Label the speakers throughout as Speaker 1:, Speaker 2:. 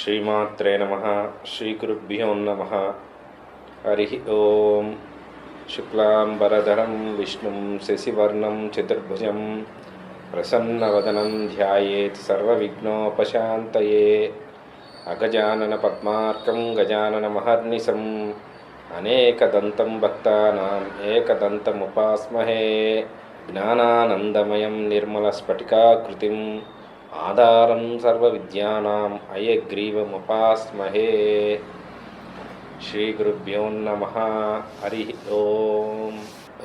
Speaker 1: శ్రీమాత్రే నమః. శ్రీగురుభ్యో నమః. హరి ఓం. శుక్లాంబరధరం విష్ణుం శశివర్ణం చతుర్భుజం ప్రసన్నవదనం ధ్యాయేత్ సర్వవిఘ్నోపశాంతయే. అగజానన పద్మార్కం గజాననమహర్నిశం అనేకదంతం భక్తానాం ఏకదంతముపాస్మహే. జ్ఞానానందమయం నిర్మలస్ఫటికాకృతిం ఆధారం సర్వవిద్యానాం అయగ్రీవముపాస్మహే. శ్రీ గురుభ్యో నమః. హరి ఓం.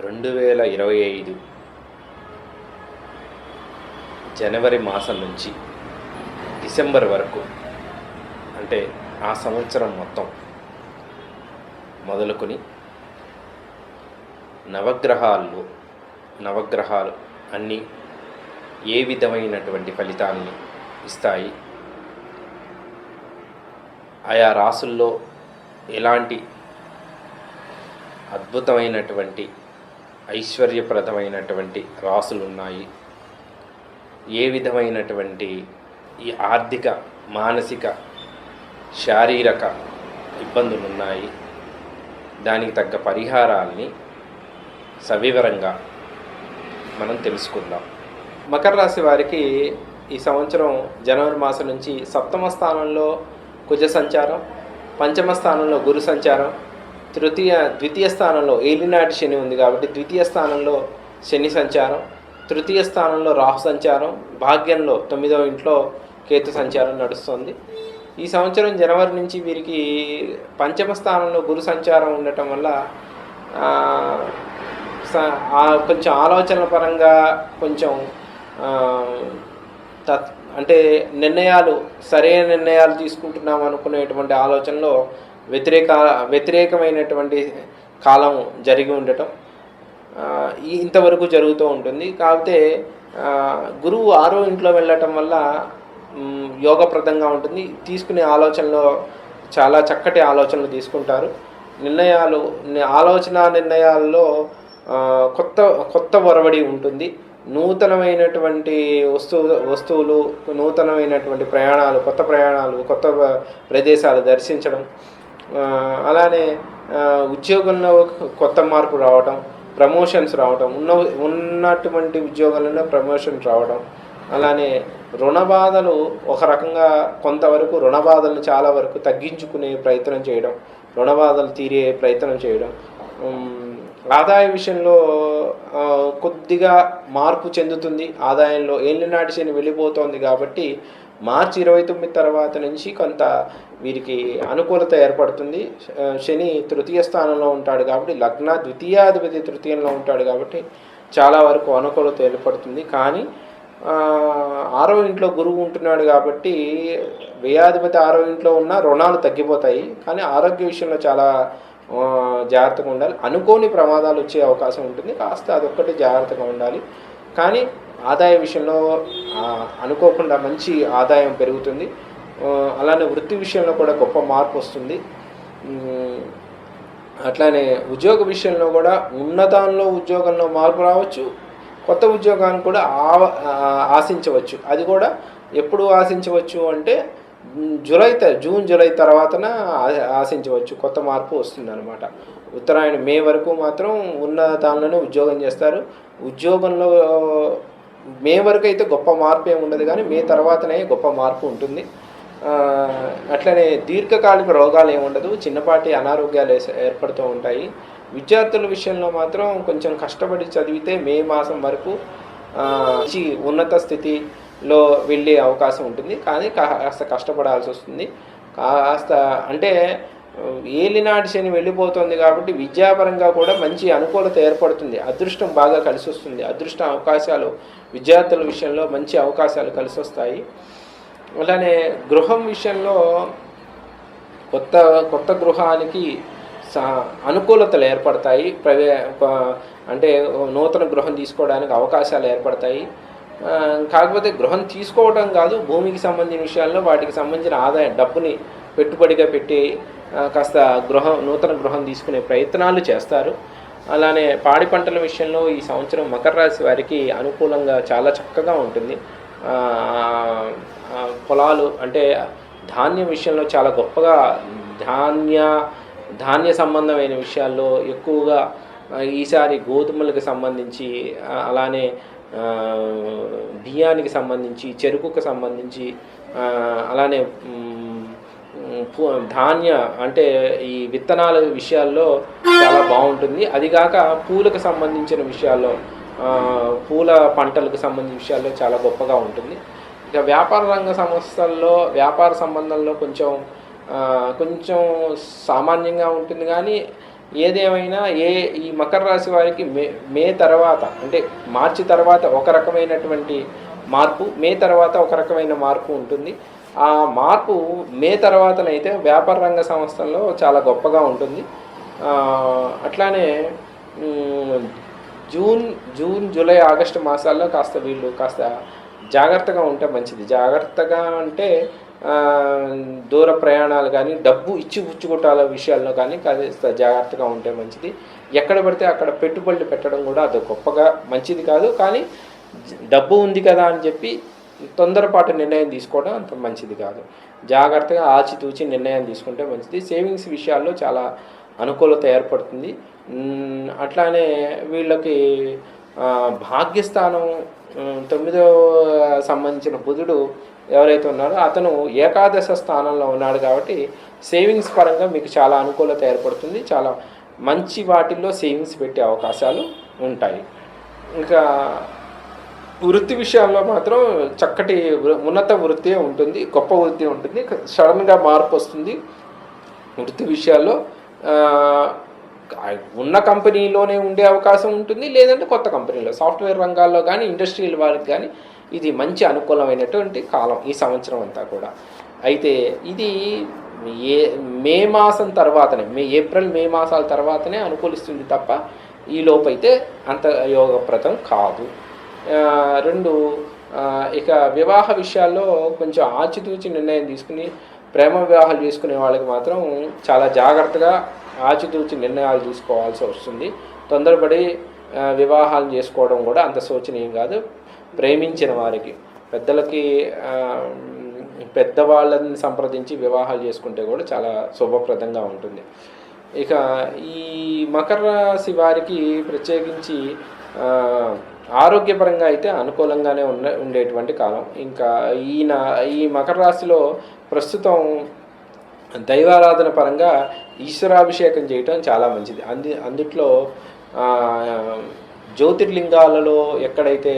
Speaker 1: 2025 జనవరి మాసం నుంచి డిసెంబర్ వరకు, అంటే ఆ సంవత్సరం మొత్తం మొదలుకొని నవగ్రహాలు అన్నీ ఏ విధమైనటువంటి ఫలితాన్ని ఇస్తాయి, ఆయా రాసుల్లో ఎలాంటి అద్భుతమైనటువంటి ఐశ్వర్యప్రదమైనటువంటి రాసులు ఉన్నాయి, ఏ విధమైనటువంటి ఈ ఆర్థిక మానసిక శారీరక ఇబ్బందులు ఉన్నాయి, దానికి తగ్గ పరిహారాల్ని సవివరంగా మనం తెలుసుకుందాం. మకర రాశి వారికి ఈ సంవత్సరం జనవరి మాసం నుంచి సప్తమ స్థానంలో కుజ సంచారం, పంచమ స్థానంలో గురు సంచారం, ద్వితీయ స్థానంలో ఏలినాటి శని ఉంది కాబట్టి ద్వితీయ స్థానంలో శని సంచారం, తృతీయ స్థానంలో రాహు సంచారం, భాగ్యంలో 9వ ఇంట్లో కేతు సంచారం నడుస్తుంది. ఈ సంవత్సరం జనవరి నుంచి వీరికి పంచమ స్థానంలో గురు సంచారం ఉండటం వల్ల కొంచెం ఆలోచనల పరంగా కొంచెం అంటే సరైన నిర్ణయాలు తీసుకుంటున్నాం అనుకునేటువంటి ఆలోచనలో వ్యతిరేకమైనటువంటి కాలం జరిగి ఉండటం ఇంతవరకు జరుగుతూ ఉంటుంది. కాకపోతే గురువు 6వ ఇంట్లో వెళ్ళటం వల్ల యోగప్రదంగా ఉంటుంది. తీసుకునే ఆలోచనలో చాలా చక్కటి ఆలోచనలు తీసుకుంటారు. నిర్ణయాల్లో కొత్త ఒరవడి ఉంటుంది. నూతనమైనటువంటి వస్తువులు, నూతనమైనటువంటి ప్రయాణాలు, కొత్త ప్రదేశాలు దర్శించడం, అలానే ఉద్యోగంలో కొత్త మార్పు రావడం, ప్రమోషన్స్ రావడం, ఉన్నటువంటి ఉద్యోగాలలో ప్రమోషన్స్ రావడం, అలానే రుణ బాధలు ఒక రకంగా కొంతవరకు రుణ బాధలను చాలా వరకు తగ్గించుకునే ప్రయత్నం చేయడం, రుణ బాధలు తీరే ప్రయత్నం చేయడం, ఆదాయ విషయంలో కొద్దిగా మార్పు చెందుతుంది. ఆదాయంలో ఏలినాటి శని వెళ్ళిపోతోంది కాబట్టి మార్చి 29 తర్వాత నుంచి కొంత వీరికి అనుకూలత ఏర్పడుతుంది. శని తృతీయ స్థానంలో ఉంటాడు కాబట్టి ద్వితీయాధిపతి తృతీయంలో ఉంటాడు కాబట్టి చాలా వరకు అనుకూలత ఏర్పడుతుంది. కానీ 6వ ఇంట్లో గురువు ఉంటున్నాడు కాబట్టి వ్యయాధిపతి 6వ ఇంట్లో ఉన్న రుణాలు తగ్గిపోతాయి. కానీ ఆరోగ్య విషయంలో చాలా జాగ్రత్తగా ఉండాలి. అనుకోని ప్రమాదాలు వచ్చే అవకాశం ఉంటుంది, కాస్త అదొక్కటి జాగ్రత్తగా ఉండాలి. కానీ ఆదాయ విషయంలో అనుకోకుండా మంచి ఆదాయం పెరుగుతుంది. అలానే వృత్తి విషయంలో కూడా గొప్ప మార్పు వస్తుంది. అట్లానే ఉద్యోగ విషయంలో కూడా ఉన్నతాల్లో ఉద్యోగంలో మార్పు రావచ్చు, కొత్త ఉద్యోగాన్ని కూడా ఆశించవచ్చు. అది కూడా ఎప్పుడు ఆశించవచ్చు అంటే జూన్ జూలై తర్వాతన ఆశించవచ్చు. కొత్త మార్పు వస్తుంది అనమాట. ఉత్తరాయణ మే వరకు మాత్రం ఉన్న దానిలోనే ఉద్యోగం చేస్తారు. ఉద్యోగంలో మే వరకు అయితే గొప్ప మార్పు ఏమి ఉండదు, కానీ మే తర్వాతనే గొప్ప మార్పు ఉంటుంది. అట్లనే దీర్ఘకాలిక రోగాలు ఏమి ఉండదు, చిన్నపాటి అనారోగ్యాలు ఏర్పడుతూ ఉంటాయి. విద్యార్థుల విషయంలో మాత్రం కొంచెం కష్టపడి చదివితే మే మాసం వరకు ఉన్నత స్థితిలో వెళ్ళే అవకాశం ఉంటుంది. కానీ కాస్త కష్టపడాల్సి వస్తుంది. కాస్త అంటే ఏలినాటి శని వెళ్ళిపోతుంది కాబట్టి విద్యాపరంగా కూడా మంచి అనుకూలత ఏర్పడుతుంది. అదృష్టం బాగా కలిసి వస్తుంది. అదృష్ట అవకాశాలు విద్యార్థుల విషయంలో మంచి అవకాశాలు కలిసి వస్తాయి. అలానే గృహం విషయంలో కొత్త గృహానికి అనుకూలతలు ఏర్పడతాయి. అంటే నూతన గృహం తీసుకోవడానికి అవకాశాలు ఏర్పడతాయి. కాకపోతే గృహం తీసుకోవడం కాదు, భూమికి సంబంధించిన విషయాల్లో వాటికి సంబంధించిన ఆదాయం డబ్బుని పెట్టుబడిగా పెట్టి కాస్త నూతన గృహం తీసుకునే ప్రయత్నాలు చేస్తారు. అలానే పాడి పంటల విషయంలో ఈ సంవత్సరం మకర రాశి వారికి అనుకూలంగా చాలా చక్కగా ఉంటుంది. పొలాలు అంటే ధాన్యం విషయంలో చాలా గొప్పగా ధాన్య ధాన్య సంబంధమైన విషయాల్లో ఎక్కువగా ఈసారి గోధుమలకు సంబంధించి అలానే ఆ, బియ్యానికి సంబంధించి చెరుకుకు సంబంధించి అలానే ధాన్య అంటే ఈ విత్తనాల విషయాల్లో చాలా బాగుంటుంది. అదిగాక పూలకు సంబంధించిన విషయాల్లో పూల పంటలకు సంబంధించిన విషయాల్లో చాలా గొప్పగా ఉంటుంది. ఇక వ్యాపార రంగ సంస్థల్లో వ్యాపార సంబంధంలో కొంచెం కొంచెం సామాన్యంగా ఉంటుంది. కానీ ఏదేమైనా ఈ మకర రాశి వారికి మే తర్వాత అంటే మార్చి తర్వాత ఒక రకమైనటువంటి మార్పు, మే తర్వాత ఒక రకమైన మార్పు ఉంటుంది. ఆ మార్పు మే తర్వాతనైతే వ్యాపార రంగ సంస్థల్లో చాలా గొప్పగా ఉంటుంది. అట్లానే జూన్ జూలై ఆగస్టు మాసాల్లో వీళ్ళు కాస్త జాగ్రత్తగా ఉంటే మంచిది. జాగ్రత్తగా అంటే దూర ప్రయాణాలు కానీ డబ్బు పుచ్చుకోటాల విషయాల్లో కానీ కాస్త జాగ్రత్తగా ఉంటే మంచిది. ఎక్కడ పడితే అక్కడ పెట్టుబడులు పెట్టడం కూడా అది గొప్పగా మంచిది కాదు. కానీ డబ్బు ఉంది కదా అని చెప్పి తొందరపాటు నిర్ణయం తీసుకోవడం అంత మంచిది కాదు. జాగ్రత్తగా ఆచితూచి నిర్ణయం తీసుకుంటే మంచిది. సేవింగ్స్ విషయాల్లో చాలా అనుకూలత ఏర్పడుతుంది. అట్లానే వీళ్ళకి భాగ్యస్థానం 9వ సంబంధించిన బుధుడు ఎవరైతే ఉన్నారో అతను ఏకాదశ స్థానంలో ఉన్నాడు. కాబట్టి సేవింగ్స్ పరంగా మీకు చాలా అనుకూలత ఏర్పడుతుంది. చాలా మంచి వాటిల్లో సేవింగ్స్ పెట్టే అవకాశాలు ఉంటాయి. ఇంకా వృత్తి విషయాల్లో మాత్రం చక్కటి ఉన్నత వృత్తి ఉంటుంది, గొప్ప వృత్తి ఉంటుంది. సడన్గా మార్పు వస్తుంది వృత్తి విషయాల్లో. ఉన్న కంపెనీలోనే ఉండే అవకాశం ఉంటుంది, లేదంటే కొత్త కంపెనీలో సాఫ్ట్వేర్ రంగాల్లో కానీ ఇండస్ట్రియల్ వారికి కానీ ఇది మంచి అనుకూలమైనటువంటి కాలం ఈ సంవత్సరం అంతా కూడా. అయితే ఇది మే మాసం తర్వాతనే ఏప్రిల్ మే మాసాల తర్వాతనే అనుకూలిస్తుంది తప్ప ఈ లోపైతే అంత యోగప్రదం కాదు. రెండు, ఇక వివాహ విషయాల్లో కొంచెం ఆచితూచి నిర్ణయం తీసుకుని ప్రేమ వివాహాలు చేసుకునే వాళ్ళకి మాత్రం చాలా జాగ్రత్తగా ఆచితూచి నిర్ణయాలు తీసుకోవాల్సి వస్తుంది. తొందరపడి వివాహాలు చేసుకోవడం కూడా అంత శోచనీయం కాదు. ప్రేమించిన వారికి పెద్దవాళ్ళని సంప్రదించి వివాహాలు చేసుకుంటే కూడా చాలా శుభప్రదంగా ఉంటుంది. ఇక ఈ మకర రాశి వారికి ప్రత్యేకించి ఆరోగ్యపరంగా అయితే అనుకూలంగానే ఉండేటువంటి కాలం. ఇంకా ఈ మకర రాశిలో ప్రస్తుతం దైవారాధన పరంగా ఈశ్వరాభిషేకం చేయటం చాలా మంచిది. అందుట్లో జ్యోతిర్లింగాలలో ఎక్కడైతే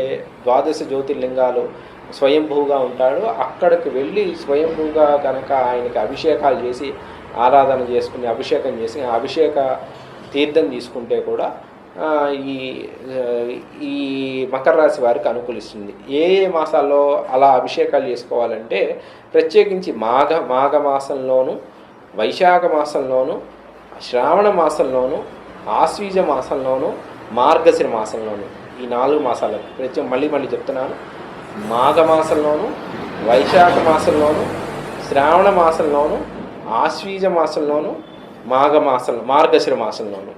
Speaker 1: 12 జ్యోతిర్లింగాలు స్వయంభూగా ఉంటాడో అక్కడికి వెళ్ళి స్వయంభూగా కనుక ఆయనకి అభిషేకాలు చేసి ఆరాధన చేసుకుని అభిషేకం చేసి అభిషేక తీర్థం తీసుకుంటే కూడా ఈ మకర రాశి వారికి అనుకూలిస్తుంది. ఏ మాసాల్లో అలా అభిషేకాలు చేసుకోవాలంటే ప్రత్యేకించి మాఘ మాసంలోను, వైశాఖ మాసంలోను, శ్రావణ మాసంలోను, ఆశ్వీజ మాసంలోను, మార్గశిర మాసంలోను, ఈ 4 మాసాలకు మళ్ళీ చెప్తున్నాను. మాఘమాసంలోను, వైశాఖ మాసంలోను, శ్రావణ మాసంలోను, ఆశ్వీజ మాసంలోను, మార్గశిర మాసంలోను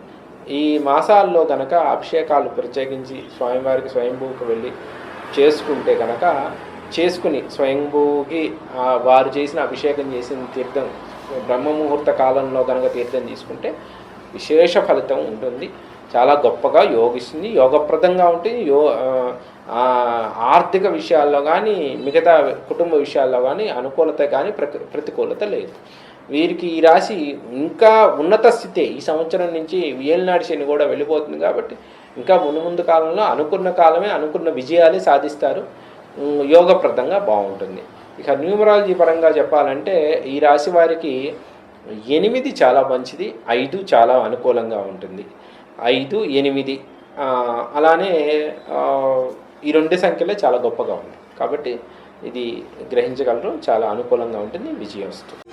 Speaker 1: ఈ మాసాల్లో కనుక అభిషేకాలు ప్రత్యేకించి స్వామివారికి స్వయంభూకి వెళ్ళి చేసుకుని స్వయంభూకి వారు చేసిన అభిషేకం చేసిన తీర్థం బ్రహ్మముహూర్త కాలంలో కనుక తీర్థం తీసుకుంటే విశేష ఫలితం ఉంటుంది. చాలా గొప్పగా యోగిస్తుంది, యోగప్రదంగా ఉంటుంది. ఆర్థిక విషయాల్లో కానీ మిగతా కుటుంబ విషయాల్లో కానీ అనుకూలత కానీ ప్రతికూలత లేదు. వీరికి ఈ రాశి ఇంకా ఉన్నత స్థితే. ఈ సంవత్సరం నుంచి ఏలినాటి శని కూడా వెళ్ళిపోతుంది కాబట్టి ఇంకా ముందు కాలంలో అనుకున్న విజయాలే సాధిస్తారు. యోగప్రదంగా బాగుంటుంది. ఇక న్యూమరాలజీ పరంగా చెప్పాలంటే ఈ రాశి వారికి 8 చాలా మంచిది, 5 చాలా అనుకూలంగా ఉంటుంది. 5, 8 అలానే ఈ 2 సంఖ్యలే చాలా గొప్పగా ఉన్నాయి. కాబట్టి ఇది గ్రహించగలరు, చాలా అనుకూలంగా ఉంటుంది. విజయం వస్తుంది.